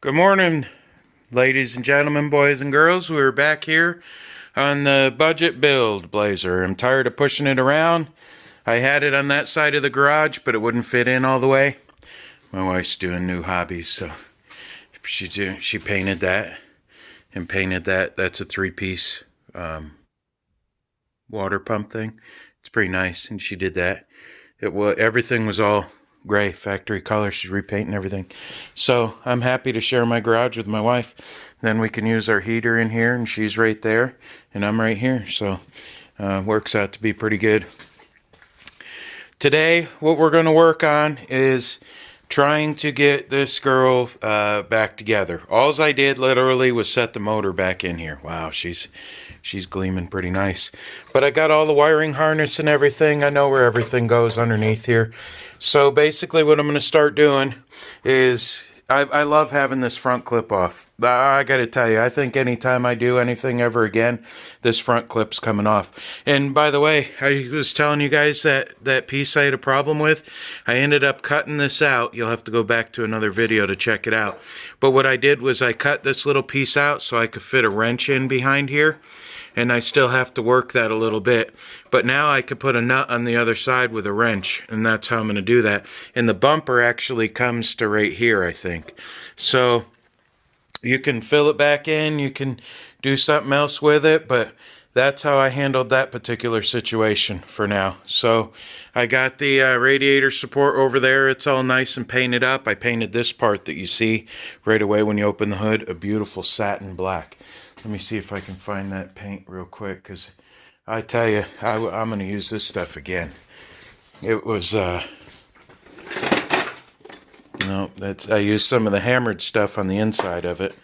Good morning, ladies and gentlemen, boys and girls. We're back here on the budget build Blazer. I'm tired of pushing it around. I had it on that side of the garage, but it wouldn't fit in all the way. My wife's doing new hobbies, so she painted that and painted that. That's a three-piece water pump thing. It's pretty nice, and she did that. Everything was all gray, factory color. She's repainting everything. So I'm happy to share my garage with my wife. Then we can use our heater in here, and she's right there, and I'm right here. So works out to be pretty good. Today, what we're going to work on is trying to get this girl back together. All I did literally was set the motor back in here. Wow, she's gleaming pretty nice. But I got all the wiring harness and everything. I know where everything goes underneath here. So basically what I'm going to start doing is I love having this front clip off. I got to tell you, I think anytime I do anything ever again, this front clip's coming off. And by the way, I was telling you guys that piece I had a problem with. I ended up cutting this out. You'll have to go back to another video to check it out. But what I did was I cut this little piece out so I could fit a wrench in behind here. And I still have to work that a little bit. But now I could put a nut on the other side with a wrench, and that's how I'm going to do that. And the bumper actually comes to right here, I think. So you can fill it back in, you can do something else with it, but that's how I handled that particular situation for now. So I got the radiator support over there. It's all nice and painted up. I painted this part that you see right away when you open the hood, a beautiful satin black. Let me see if I can find that paint real quick, because I tell you, I'm going to use this stuff again. It was, no, I used some of the hammered stuff on the inside of it.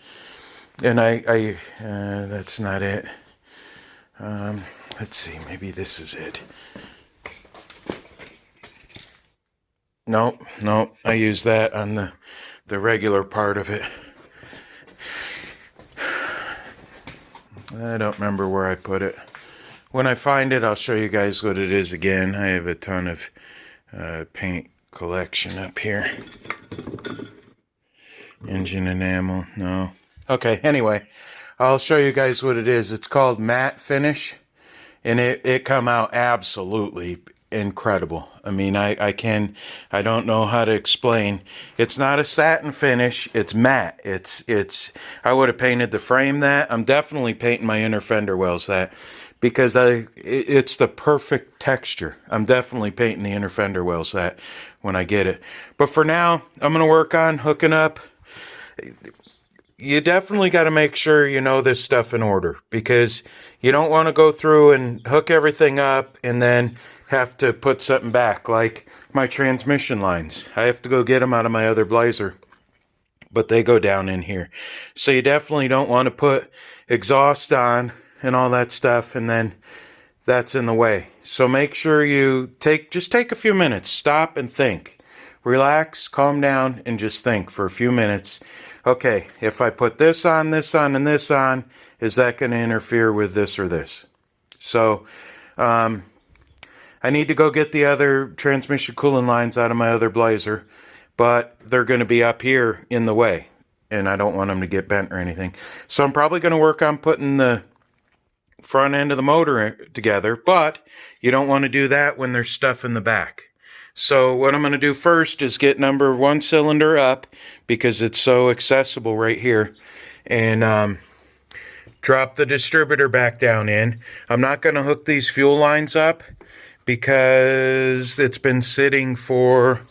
And that's not it. Let's see, maybe this is it. Nope, I used that on the regular part of it. I don't remember where I put it. When I find it, I'll show you guys what it is again. I have a ton of paint collection up here. Engine enamel, no. Okay, anyway, I'll show you guys what it is. It's called matte finish, and it come out absolutely incredible. I mean, I don't know how to explain. It's not a satin finish, it's matte. I would have painted the frame that. I'm definitely painting my inner fender wells that, because it's the perfect texture. I'm definitely painting the inner fender wells that when I get it. But for now, I'm going to work on hooking up. You definitely got to make sure you know this stuff in order, because you don't want to go through and hook everything up and then have to put something back, like my transmission lines. I have to go get them out of my other Blazer, but they go down in here. So you definitely don't want to put exhaust on and all that stuff, and then that's in the way. So make sure you just take a few minutes, stop and think. Relax, calm down, and just think for a few minutes. Okay, if I put this on, this on, and this on, is that going to interfere with this or this? So, I need to go get the other transmission cooling lines out of my other Blazer, but they're going to be up here in the way, and I don't want them to get bent or anything. So I'm probably going to work on putting the front end of the motor together, but you don't want to do that when there's stuff in the back. So what I'm going to do first is get number 1 cylinder up, because it's so accessible right here, and drop the distributor back down in. I'm not going to hook these fuel lines up because it's been sitting for,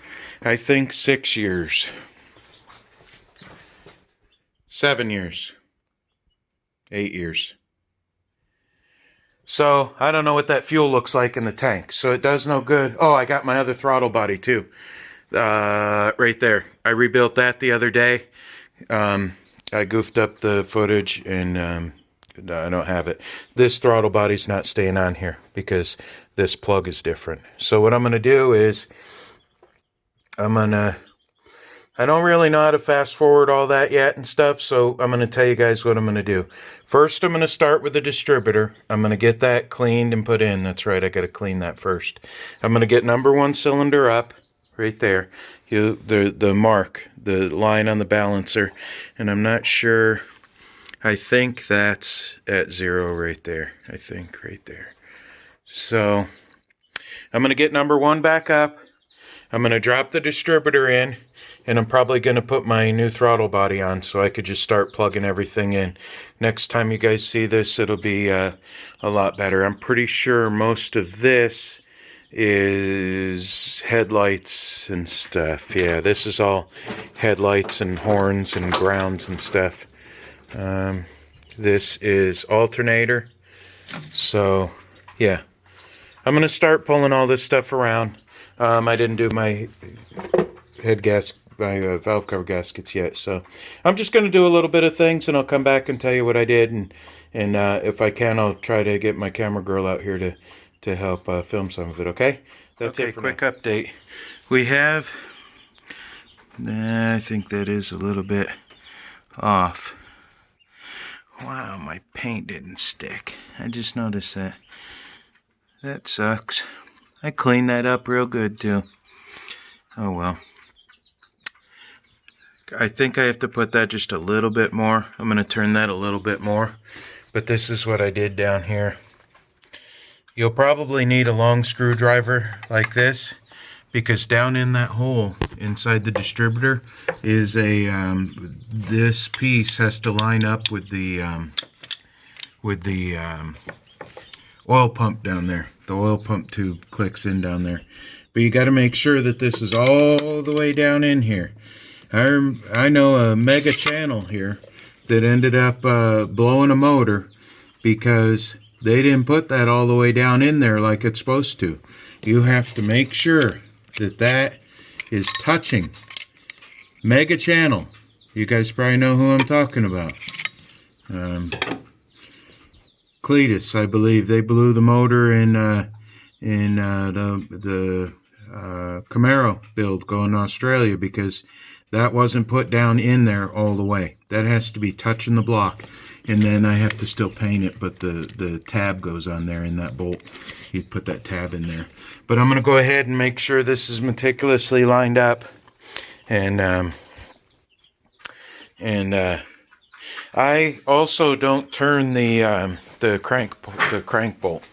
I think, 6 years. 7 years. 8 years. So, I don't know what that fuel looks like in the tank. So, it does no good. Oh, I got my other throttle body, too. Right there. I rebuilt that the other day. I goofed up the footage, and I don't have it. This throttle body's not staying on here because this plug is different. So, what I'm going to do is I don't really know how to fast forward all that yet and stuff, so I'm going to tell you guys what I'm going to do. First, I'm going to start with the distributor. I'm going to get that cleaned and put in. That's right, I got to clean that first. I'm going to get number 1 cylinder up. right there. The mark, the line on the balancer, and I'm not sure. I think that's at 0 right there. I think right there. So I'm going to get number 1 back up. I'm going to drop the distributor in, and I'm probably going to put my new throttle body on so I could just start plugging everything in. Next time you guys see this, it'll be a lot better. I'm pretty sure most of this is headlights and stuff. Yeah, this is all headlights and horns and grounds and stuff. This is alternator. So, yeah. I'm going to start pulling all this stuff around. I didn't do my my valve cover gaskets yet, so I'm just going to do a little bit of things, and I'll come back and tell you what I did, and if I can, I'll try to get my camera girl out here to help film some of it, okay? That's okay, it for quick now. Update. We have, I think that is a little bit off. Wow, my paint didn't stick. I just noticed that. That sucks. I cleaned that up real good too. Oh well. I think I have to put that just a little bit more. I'm going to turn that a little bit more. But this is what I did down here. You'll probably need a long screwdriver like this, because down in that hole inside the distributor is a this piece has to line up with the oil pump down there. The oil pump tube clicks in down there. But you got to make sure that this is all the way down in here. I know a mega channel here that ended up blowing a motor because they didn't put that all the way down in there like it's supposed to. You have to make sure that that is touching. Mega channel. You guys probably know who I'm talking about. Cletus, I believe. They blew the motor in the Camaro build going to Australia because that wasn't put down in there all the way. That has to be touching the block. And then I have to still paint it, but the tab goes on there in that bolt. You put that tab in there. But I'm going to go ahead and make sure this is meticulously lined up. And I also don't turn the crank bolt.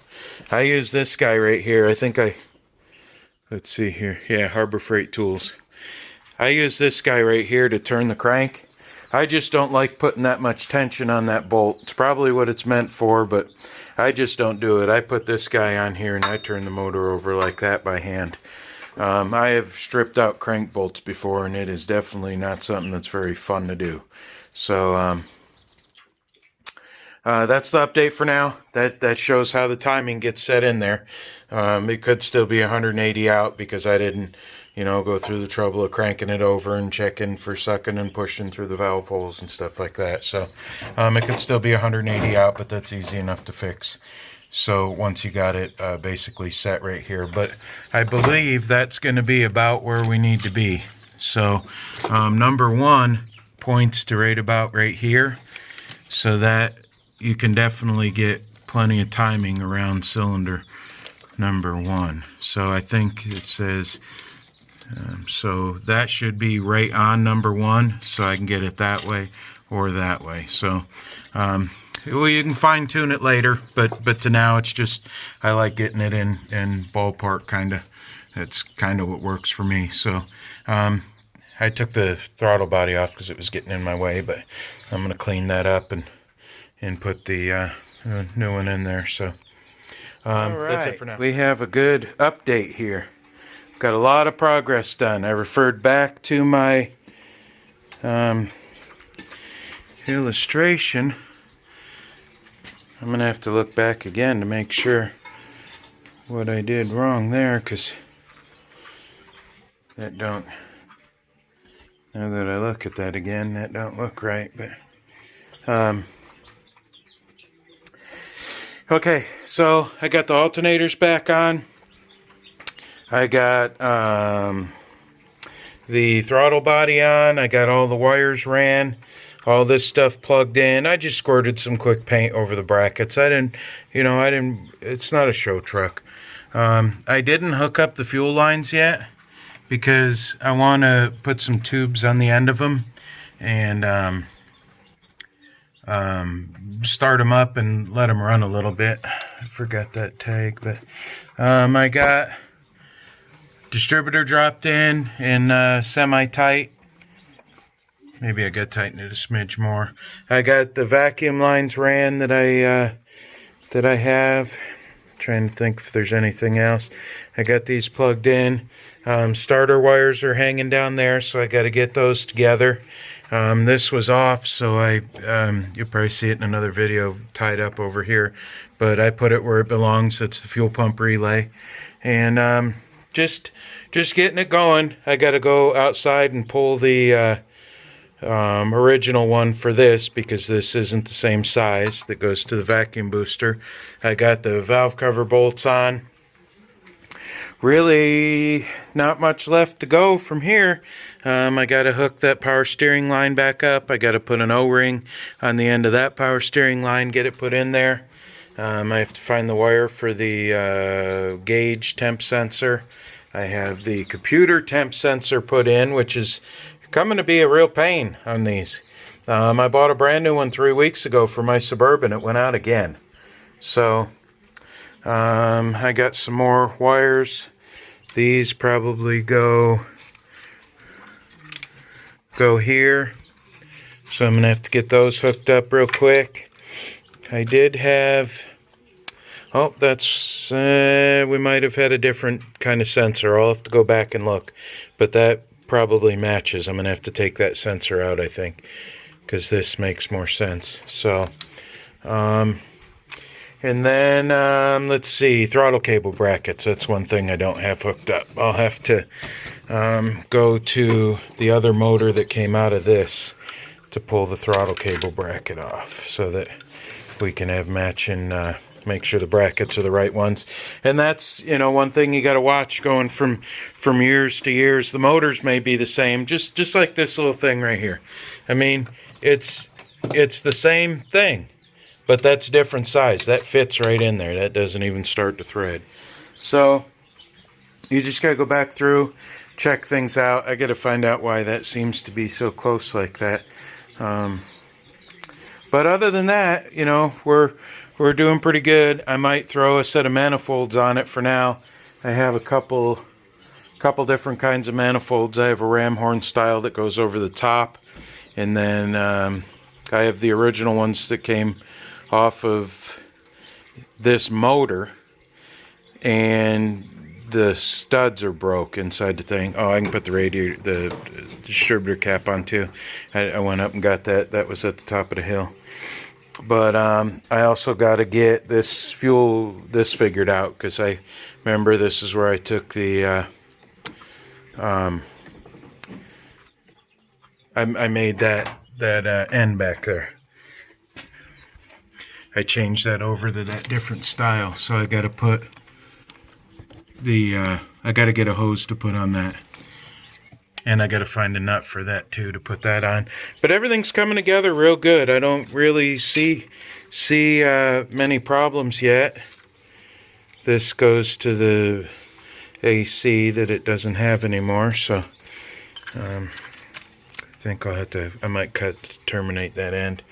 I use this guy right here. I think let's see here. Yeah, Harbor Freight Tools. I use this guy right here to turn the crank. I just don't like putting that much tension on that bolt. It's probably what it's meant for, but I just don't do it. I put this guy on here and I turn the motor over like that by hand. I have stripped out crank bolts before, and it is definitely not something that's very fun to do. So that's the update for now. That shows how the timing gets set in there. It could still be 180 out because I didn't, go through the trouble of cranking it over and checking for sucking and pushing through the valve holes and stuff like that. So it could still be 180 out, but that's easy enough to fix. So once you got it basically set right here, but I believe that's going to be about where we need to be. So number 1 points to right here, so that you can definitely get plenty of timing around cylinder number 1. So I think it says, so that should be right on number 1, so I can get it that way or that way. So well, you can fine tune it later, but to now it's just, I like getting it in ballpark kind of. That's kind of what works for me. So I took the throttle body off because it was getting in my way, but I'm going to clean that up and put the new one in there. So that's it for now. We have a good update here. Got a lot of progress done. I referred back to my illustration. I'm going to have to look back again to make sure what I did wrong there, because that don't, now that I look at that again, that don't look right. But okay, so I got the alternators back on. I got the throttle body on. I got all the wires ran. All this stuff plugged in. I just squirted some quick paint over the brackets. I didn't, it's not a show truck. I didn't hook up the fuel lines yet because I want to put some tubes on the end of them and start them up and let them run a little bit. I forgot that tag, but I got distributor dropped in semi-tight. Maybe I got to tighten it a smidge more. I got the vacuum lines ran that I have. Trying to think if there's anything else. I got these plugged in. Starter wires are hanging down there, so I got to get those together. This was off, so you'll probably see it in another video tied up over here. But I put it where it belongs. It's the fuel pump relay, and just getting it going. I got to go outside and pull the original one for this, because this isn't the same size that goes to the vacuum booster. I got the valve cover bolts on. Really not much left to go from here. I got to hook that power steering line back up. I got to put an O-ring on the end of that power steering line, get it put in there. I have to find the wire for the gauge temp sensor. I have the computer temp sensor put in, which is coming to be a real pain on these. I bought a brand new one 3 weeks ago for my Suburban. It went out again. So I got some more wires. These probably go here. So I'm going to have to get those hooked up real quick. I did have... Oh, that's... we might have had a different kind of sensor. I'll have to go back and look. But that probably matches. I'm going to have to take that sensor out, I think, because this makes more sense. So, and then, let's see, throttle cable brackets. That's one thing I don't have hooked up. I'll have to go to the other motor that came out of this to pull the throttle cable bracket off so that we can have matching, make sure the brackets are the right ones. And that's, you know, one thing you got to watch going from years to years. The motors may be the same, just like this little thing right here. I mean, it's the same thing, but that's different size. That fits right in there. That doesn't even start to thread. So you just got to go back through, check things out. I got to find out why that seems to be so close like that. But other than that, you know, we're doing pretty good. I might throw a set of manifolds on it for now. I have a couple different kinds of manifolds. I have a ram horn style that goes over the top, and then I have the original ones that came off of this motor, and the studs are broke inside the thing. Oh, I can put the radiator, the distributor cap on too. I went up and got that. That was at the top of the hill. But I also got to get this figured out, because I remember this is where I took the I made that end back there. I changed that over to that different style, so I got to put the I got to get a hose to put on that. And I got to find a nut for that too, to put that on. But everything's coming together real good. I don't really see many problems yet. This goes to the AC that it doesn't have anymore. So I think I might terminate that end.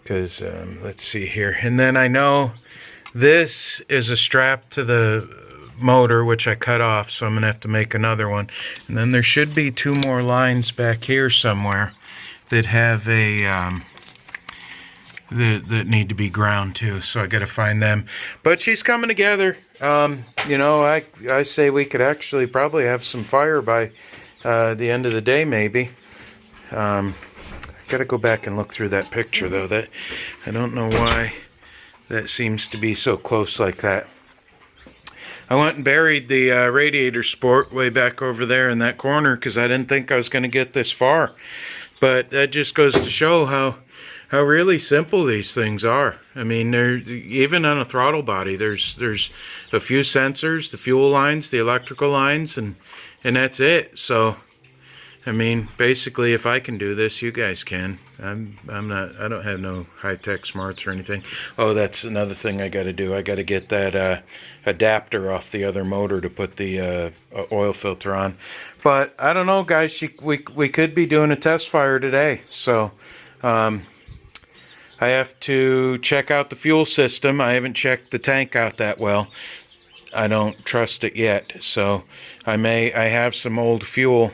Because let's see here. And then I know this is a strap to the motor, which I cut off, so I'm gonna have to make another one. And then there should be 2 more lines back here somewhere that have a that need to be ground too, so I gotta find them. But she's coming together. You know, I say we could actually probably have some fire by the end of the day, maybe. Gotta go back and look through that picture though. That I don't know why that seems to be so close like that. I went and buried the radiator sport way back over there in that corner, because I didn't think I was going to get this far. But that just goes to show how really simple these things are. I mean, even on a throttle body, there's a few sensors, the fuel lines, the electrical lines, and that's it. So, I mean, basically, if I can do this, you guys can. I'm not. I don't have no high-tech smarts or anything. Oh, that's another thing I got to do. I got to get that adapter off the other motor to put the oil filter on. But I don't know, guys. We could be doing a test fire today, so. I have to check out the fuel system. I haven't checked the tank out that well. I don't trust it yet, so I have some old fuel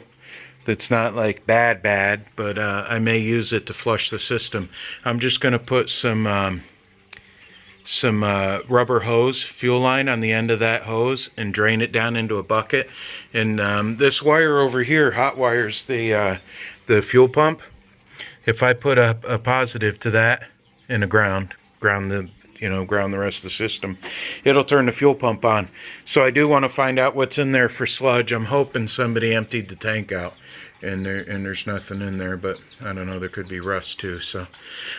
that's not like bad, but I may use it to flush the system. I'm just going to put some rubber hose, fuel line on the end of that hose and drain it down into a bucket. And this wire over here, hot wires the fuel pump. If I put a positive to that and a ground the rest of the system, it'll turn the fuel pump on. So I do want to find out what's in there for sludge. I'm hoping somebody emptied the tank out and there's nothing in there, but I don't know, there could be rust too. So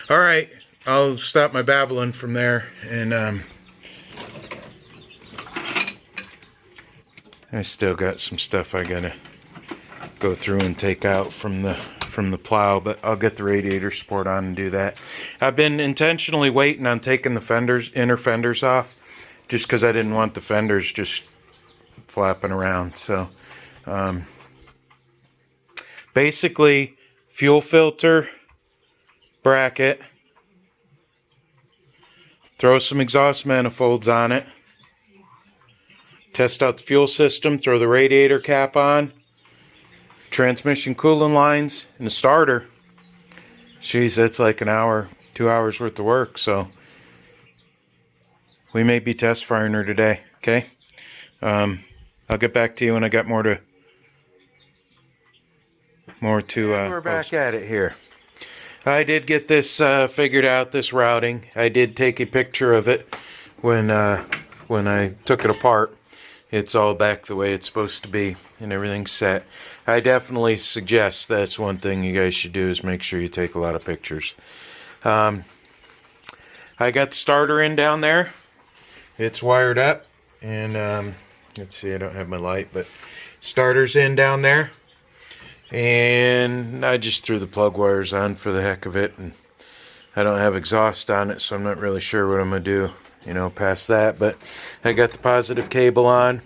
all right, I'll stop my babbling from there, and I still got some stuff I gotta go through and take out from the plow, but I'll get the radiator support on and do that. I've been intentionally waiting on taking the inner fenders off, just because I didn't want the fenders just flapping around. So basically, fuel filter bracket, throw some exhaust manifolds on it, test out the fuel system, throw the radiator cap on, transmission coolant lines, and the starter. Jeez, that's like an hour, 2 hours worth of work. So we may be test firing her today. Okay, I'll get back to you when I got more to we're back at it here. I did get this figured out, this routing. I did take a picture of it when I took it apart. It's all back the way it's supposed to be and everything's set. I definitely suggest that's one thing you guys should do, is make sure you take a lot of pictures. I got the starter in down there. It's wired up, and let's see, I don't have my light, but starter's in down there. And I just threw the plug wires on for the heck of it, and I don't have exhaust on it, so I'm not really sure what I'm going to do, past that. But I got the positive cable on.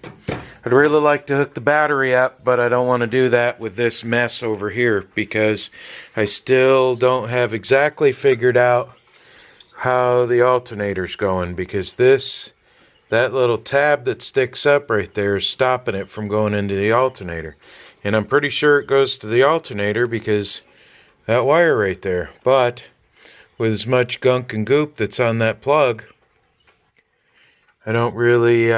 I'd really like to hook the battery up, but I don't want to do that with this mess over here, because I still don't have exactly figured out how the alternator's going, because that little tab that sticks up right there is stopping it from going into the alternator. And I'm pretty sure it goes to the alternator because that wire right there. But with as much gunk and goop that's on that plug, I don't really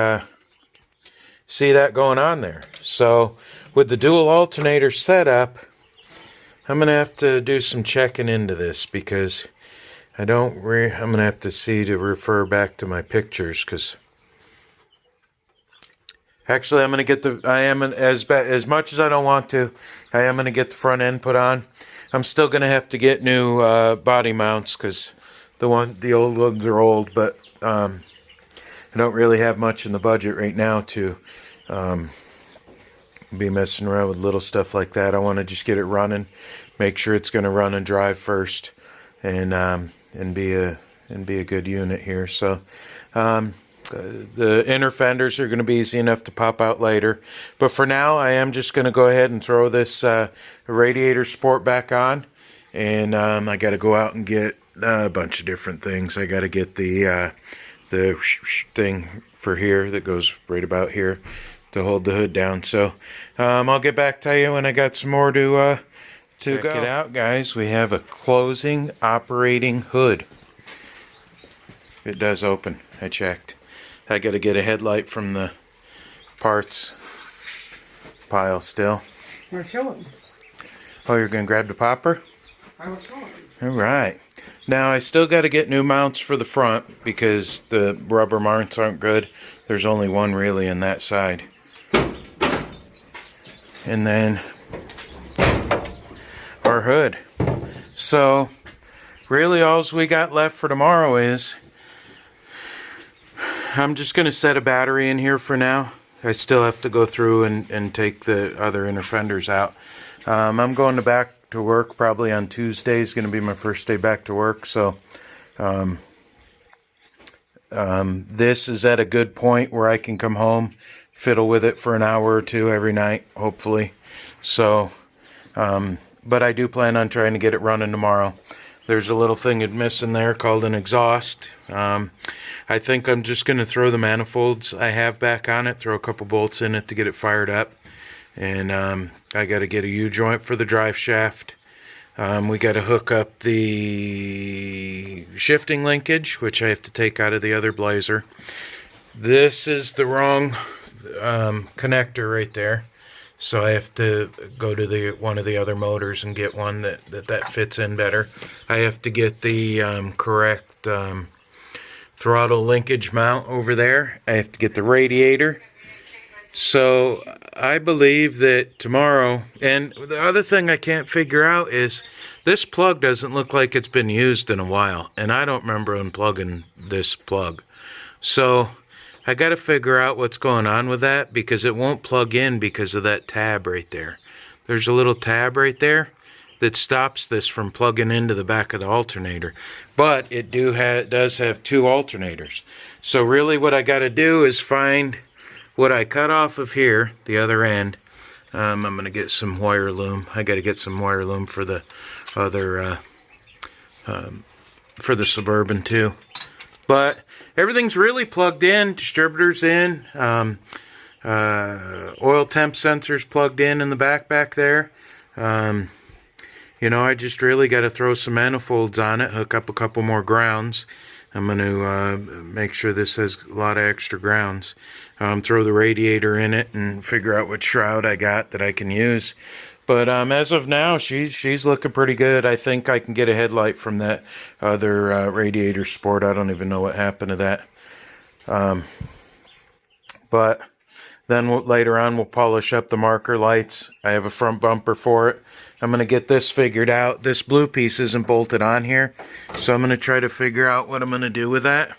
see that going on there. So with the dual alternator setup, I'm going to have to do some checking into this, because I'm going to have to refer back to my pictures, because actually I'm going to get as much as I don't want to, I am going to get the front end put on. I'm still going to have to get new body mounts, because the old ones are old, but I don't really have much in the budget right now to be messing around with little stuff like that. I want to just get it running, make sure it's going to run and drive first, and be a good unit here. So the inner fenders are going to be easy enough to pop out later, but for now I am just going to go ahead and throw this radiator support back on, and I got to go out and get a bunch of different things. I got to get the thing for here that goes right about here to hold the hood down. So I'll get back to you when I got some more to check it out, guys. We have a closing operating hood. It does open. I checked. I got to get a headlight from the parts pile still. You're showing. Oh, you're going to grab the popper? I was showing. All right. Now, I still got to get new mounts for the front, because the rubber mounts aren't good. There's only one really in that side. And then our hood. So, really all we got left for tomorrow is I'm just going to set a battery in here for now. I still have to go through and take the other inner fenders out. I'm going back to work probably on Tuesday. Is going to be my first day back to work. So this is at a good point where I can come home, fiddle with it for an hour or two every night, hopefully. So, but I do plan on trying to get it running tomorrow. There's a little thing it missing there called an exhaust. I think I'm just going to throw the manifolds I have back on it, throw a couple bolts in it to get it fired up. And I got to get a U-joint for the drive shaft. We got to hook up the shifting linkage, which I have to take out of the other blazer. This is the wrong connector right there. So I have to go to one of the other motors and get one that fits in better. I have to get the correct throttle linkage mount over there. I have to get the radiator. So I believe that tomorrow, and the other thing I can't figure out is this plug doesn't look like it's been used in a while, and I don't remember unplugging this plug. So I got to figure out what's going on with that, because it won't plug in because of that tab right there. There's a little tab right there that stops this from plugging into the back of the alternator, but it does have two alternators. So really what I got to do is find what I cut off of here, the other end. I'm going to get some wire loom. I got to get some wire loom for the other, for the Suburban too. But everything's really plugged in. Distributor's in. Oil temp sensors plugged in the back there. You know, I just really got to throw some manifolds on it, hook up a couple more grounds. I'm going to make sure this has a lot of extra grounds. Throw the radiator in it and figure out what shroud I got that I can use. But as of now, she's looking pretty good. I think I can get a headlight from that other Radiator Sport. I don't even know what happened to that. But then later on, we'll polish up the marker lights. I have a front bumper for it. I'm going to get this figured out. This blue piece isn't bolted on here, so I'm going to try to figure out what I'm going to do with that.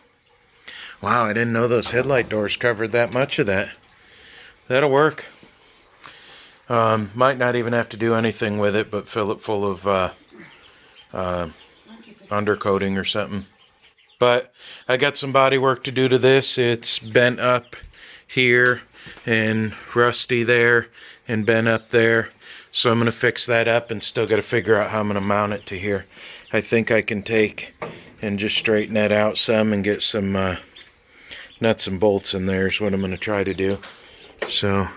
Wow, I didn't know those headlight doors covered that much of that. That'll work. Might not even have to do anything with it, but fill it full of undercoating or something. But I got some body work to do to this. It's bent up here and rusty there and bent up there. So I'm going to fix that up, and still got to figure out how I'm going to mount it to here. I think I can take and just straighten that out some and get some nuts and bolts in there is what I'm going to try to do. So,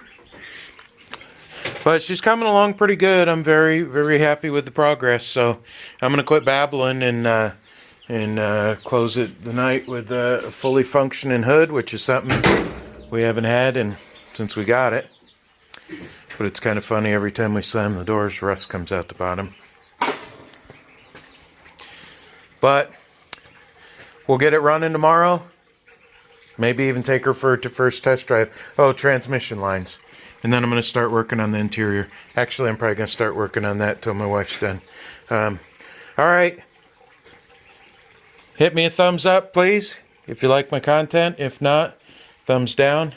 but she's coming along pretty good. I'm very, very happy with the progress. So I'm going to quit babbling and close it the night with a fully functioning hood, which is something we haven't had since we got it. But it's kind of funny, every time we slam the doors, rust comes out the bottom. But we'll get it running tomorrow. Maybe even take her for first test drive. Oh, transmission lines. And then I'm going to start working on the interior. Actually, I'm probably going to start working on that till my wife's done. All right. Hit me a thumbs up, please, if you like my content. If not, thumbs down.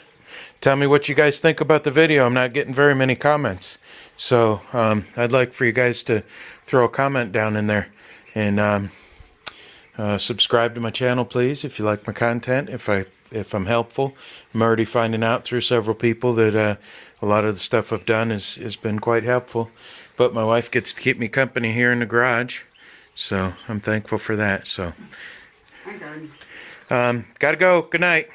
Tell me what you guys think about the video. I'm not getting very many comments. So I'd like for you guys to throw a comment down in there. And subscribe to my channel, please, if you like my content, if I'm helpful. I'm already finding out through several people that a lot of the stuff I've done has been quite helpful. But my wife gets to keep me company here in the garage. So I'm thankful for that. So Hi, Garden. gotta go. Good night.